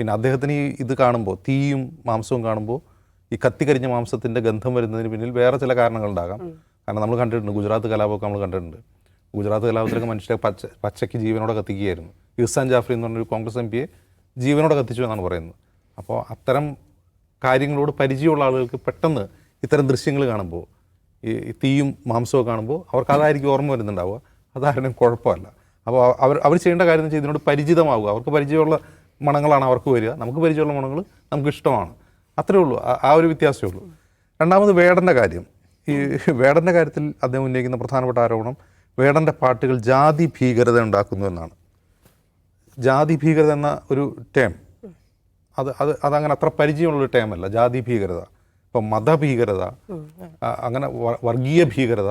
പിന്നെ അദ്ദേഹത്തിന് ഈ ഇത് കാണുമ്പോൾ തീയും മാംസവും കാണുമ്പോൾ ഈ കത്തിക്കരിഞ്ഞ മാംസത്തിൻ്റെ ഗന്ധം വരുന്നതിന് പിന്നിൽ വേറെ ചില കാരണങ്ങളുണ്ടാകാം. കാരണം നമ്മൾ കണ്ടിട്ടുണ്ട് ഗുജറാത്ത് കലാപമൊക്കെ നമ്മൾ കണ്ടിട്ടുണ്ട്. ഗുജറാത്ത് കലാപത്തിലൊക്കെ മനുഷ്യരെ പച്ചയ്ക്ക് ജീവനോടെ കത്തിക്കുകയായിരുന്നു. ഇഹ്സാൻ ജാഫ്രി എന്ന് പറഞ്ഞൊരു കോൺഗ്രസ് MP ജീവനോടെ കത്തിച്ചു എന്നാണ് പറയുന്നത്. അപ്പോൾ അത്തരം കാര്യങ്ങളോട് പരിചയമുള്ള ആളുകൾക്ക് പെട്ടെന്ന് ഇത്തരം ദൃശ്യങ്ങൾ കാണുമ്പോൾ ഈ തീയും മാംസവും കാണുമ്പോൾ അവർക്ക് അതായിരിക്കും ഓർമ്മ വരുന്നുണ്ടാവുക. അതാരും കുഴപ്പമല്ല. അപ്പോൾ അവർ ചെയ്യേണ്ട കാര്യം എന്ന് വെച്ചാൽ ഇതിനോട് പരിചിതമാവുക. അവർക്ക് പരിചയമുള്ള മണങ്ങളാണ് അവർക്ക് വരിക, നമുക്ക് പരിചയമുള്ള മണങ്ങൾ നമുക്ക് ഇഷ്ടമാണ്. അത്രേ ഉള്ളൂ, ആ ഒരു വ്യത്യാസമേ ഉള്ളൂ. രണ്ടാമത് വേടൻ്റെ കാര്യം. ഈ വേടൻ്റെ കാര്യത്തിൽ അദ്ദേഹം ഉന്നയിക്കുന്ന പ്രധാനപ്പെട്ട ആരോപണം വേടൻ്റെ പാട്ടുകൾ ജാതി ഭീകരത ഉണ്ടാക്കുന്നു എന്നാണ്. ജാതി ഭീകരത എന്ന ഒരു ടേം അതങ്ങനെ അത്ര പരിചയമുള്ളൊരു ടേമല്ല ജാതി ഭീകരത. ഇപ്പം മതഭീകരത, അങ്ങനെ വർഗീയ ഭീകരത,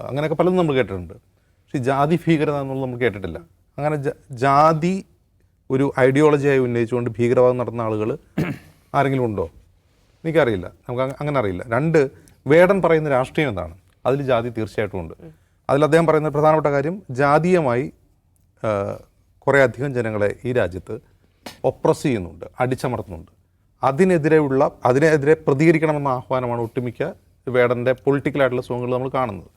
അങ്ങനെയൊക്കെ പലതും നമ്മൾ കേട്ടിട്ടുണ്ട്. പക്ഷേ ജാതി ഭീകരത എന്നുള്ളത് നമ്മൾ കേട്ടിട്ടില്ല. അങ്ങനെ ജാതി ഒരു ഐഡിയോളജിയായി ഉന്നയിച്ചുകൊണ്ട് ഭീകരവാദം നടത്തുന്ന ആളുകൾ ആരെങ്കിലും ഉണ്ടോ? എനിക്കറിയില്ല, നമുക്ക് അങ്ങനെ അറിയില്ല. രണ്ട്, വേടൻ പറയുന്ന രാഷ്ട്രീയം എന്താണ്? അതിൽ ജാതി തീർച്ചയായിട്ടും ഉണ്ട്. അതിൽ അദ്ദേഹം പറയുന്ന പ്രധാനപ്പെട്ട കാര്യം ജാതീയമായി കുറേ അധികം ജനങ്ങളെ ഈ രാജ്യത്ത് ഒപ്രസ് ചെയ്യുന്നുണ്ട്, അടിച്ചമർത്തുന്നുണ്ട്. അതിനെതിരെ പ്രതികരിക്കണമെന്ന ആഹ്വാനമാണ് ഒട്ടുമിക്ക വേടൻ്റെ പൊളിറ്റിക്കലായിട്ടുള്ള സോങ്ങുകൾ നമ്മൾ കാണുന്നത്.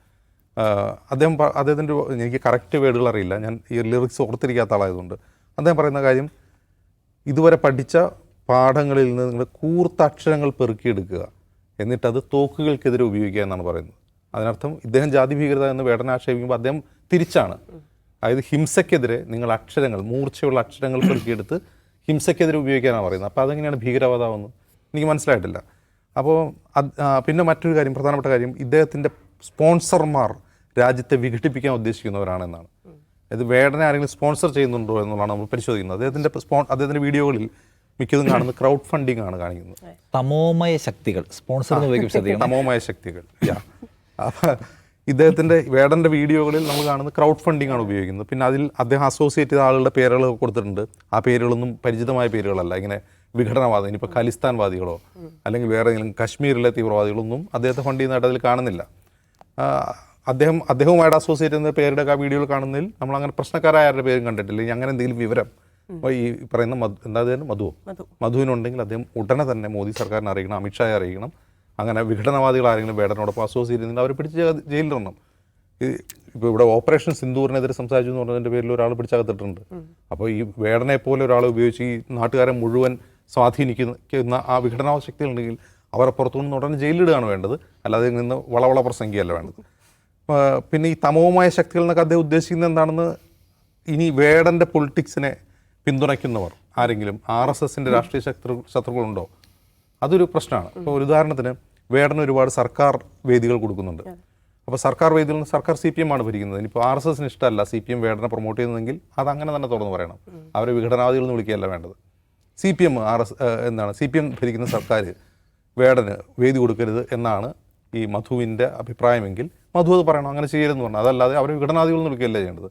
അദ്ദേഹത്തിൻ്റെ എനിക്ക് കറക്റ്റ് വേർഡുകൾ അറിയില്ല, ഞാൻ ഈ ലിറിക്സ് ഓർത്തിരിക്കാത്ത ആളായതുകൊണ്ട്. അദ്ദേഹം പറയുന്ന കാര്യം ഇതുവരെ പഠിച്ച പാഠങ്ങളിൽ നിന്ന് നിങ്ങൾ കൂർത്ത അക്ഷരങ്ങൾ പെറുക്കിയെടുക്കുക, എന്നിട്ടത് തോക്കുകൾക്കെതിരെ ഉപയോഗിക്കുക എന്നാണ് പറയുന്നത്. അതിനർത്ഥം ഇദ്ദേഹം ജാതി ഭീകരത എന്ന് വേടനെ ആക്ഷേപിക്കുമ്പോൾ അദ്ദേഹം തിരിച്ചാണ്. അതായത് ഹിംസയ്ക്കെതിരെ നിങ്ങൾ അക്ഷരങ്ങൾ, മൂർച്ചയുള്ള അക്ഷരങ്ങൾ പെറുക്കിയെടുത്ത് ഹിംസയ്ക്കെതിരെ ഉപയോഗിക്കാനാണ് പറയുന്നത്. അപ്പോൾ അതെങ്ങനെയാണ് ഭീകരവാദമാവുന്നത്? എനിക്ക് മനസ്സിലായിട്ടില്ല. അപ്പോൾ പിന്നെ മറ്റൊരു കാര്യം, പ്രധാനപ്പെട്ട കാര്യം, ഇദ്ദേഹത്തിൻ്റെ സ്പോൺസർമാർ രാജ്യത്തെ വിഘടിപ്പിക്കാൻ ഉദ്ദേശിക്കുന്നവരാണെന്നാണ്. അതായത് വേടനെ ആരെങ്കിലും സ്പോൺസർ ചെയ്യുന്നുണ്ടോ എന്നുള്ളതാണ് നമ്മൾ പരിശോധിക്കുന്നത്. അദ്ദേഹത്തിൻ്റെ വീഡിയോകളിൽ മിക്കതും കാണുന്നത് ക്രൗഡ് ഫണ്ടിങ് ആണ് കാണിക്കുന്നത്. തമോമയ ശക്തികൾ സ്പോൺസർ തമോമയ ശക്തികൾ. ഇദ്ദേഹത്തിൻ്റെ വേടൻ്റെ വീഡിയോകളിൽ നമ്മൾ കാണുന്നത് ക്രൗഡ് ഫണ്ടിങ് ആണ് ഉപയോഗിക്കുന്നത്. പിന്നെ അതിൽ അദ്ദേഹം അസോസിയേറ്റ് ചെയ്ത ആളുകളുടെ പേരുകൾ കൊടുത്തിട്ടുണ്ട്. ആ പേരുകളൊന്നും പരിചിതമായ പേരുകളല്ല. ഇങ്ങനെ വിഘടനവാദം, ഇനിയിപ്പോൾ ഖലിസ്ഥാൻവാദികളോ അല്ലെങ്കിൽ വേറെ ഏതെങ്കിലും കശ്മീരിലെ തീവ്രവാദികളൊന്നും അദ്ദേഹത്തെ ഫണ്ട് ചെയ്യുന്നതായിട്ട് അതിൽ കാണുന്നില്ല. അദ്ദേഹവുമായിട്ട് അസോസിയേറ്റ് ചെയ്യുന്ന പേരുടെ ആ വീഡിയോയിൽ കാണുന്നതിൽ നമ്മളങ്ങനെ പ്രശ്നക്കാരായ ആരുടെ പേരും കണ്ടിട്ടില്ല. ഇനി അങ്ങനെ എന്തെങ്കിലും വിവരം ഈ പറയുന്ന മധുവിനുണ്ടെങ്കിൽ അദ്ദേഹം ഉടനെ തന്നെ മോദി സർക്കാരിനെ അറിയിക്കണം, അമിത്ഷായെ അറിയിക്കണം. അങ്ങനെ വിഘടനവാദികൾ ആരെങ്കിലും വേടനോടൊപ്പം അസോസിയേറ്റ് ചെയ്യുന്നുണ്ട് അവരെ പിടിച്ച് ജയിലിലിടണം. ഇപ്പോൾ ഇവിടെ ഓപ്പറേഷൻ സിന്ദൂറിനെതിരെ സംസാരിച്ചു എന്ന് പറഞ്ഞതിൻ്റെ പേരിൽ ഒരാൾ പിടിച്ചകത്തിട്ടുണ്ട്. അപ്പോൾ ഈ വേടനെ പോലെ ഒരാളെ ഉപയോഗിച്ച് ഈ നാട്ടുകാരെ മുഴുവൻ സ്വാധീനിക്കുന്ന ആ വിഘടനവാദ ശക്തികളുണ്ടെങ്കിൽ അവരെ പുറത്തുനിന്ന് ഉടനെ ജയിലിടുകയാണ് വേണ്ടത്, അല്ലാതെ നിന്ന് വളവള പ്രസംഗിയല്ല വേണ്ടത്. പിന്നെ ഈ തമോമായ ശക്തികൾ എന്നൊക്കെ അദ്ദേഹം ഉദ്ദേശിക്കുന്നത് എന്താണെന്ന്, ഇനി വേടൻ്റെ പൊളിറ്റിക്സിനെ പിന്തുണയ്ക്കുന്നവർ ആരെങ്കിലും RSSൻ്റെ രാഷ്ട്രീയ ശത്രുക്കളുണ്ടോ? അതൊരു പ്രശ്നമാണ്. ഇപ്പോൾ ഒരു ഉദാഹരണത്തിന് വേടന് ഒരുപാട് സർക്കാർ വേദികൾ കൊടുക്കുന്നുണ്ട്. അപ്പോൾ സർക്കാർ വേദികളിൽ നിന്ന് സർക്കാർ CPM ആണ് ഭരിക്കുന്നത്. ഇനിയിപ്പോൾ RSSന് ഇഷ്ടമല്ല CPM വേടനെ പ്രൊമോട്ട് ചെയ്യുന്നതെങ്കിൽ അതങ്ങനെ തന്നെ തുറന്ന് പറയണം. അവരെ വിഘടനവാദികൾ എന്ന് വിളിക്കുകയല്ല വേണ്ടത്. CPM ഭരിക്കുന്ന സർക്കാർ വേടന് വേദി കൊടുക്കരുത് എന്നാണ് ഈ മധുവിൻ്റെ അഭിപ്രായമെങ്കിൽ മധു അത് പറയണം, അങ്ങനെ ചെയ്യരുതെന്ന് പറഞ്ഞു. അതല്ലാതെ അവരെ വിഘടനവാദികൾ എന്ന് വിളിക്കുകയല്ല ചെയ്യേണ്ടത്.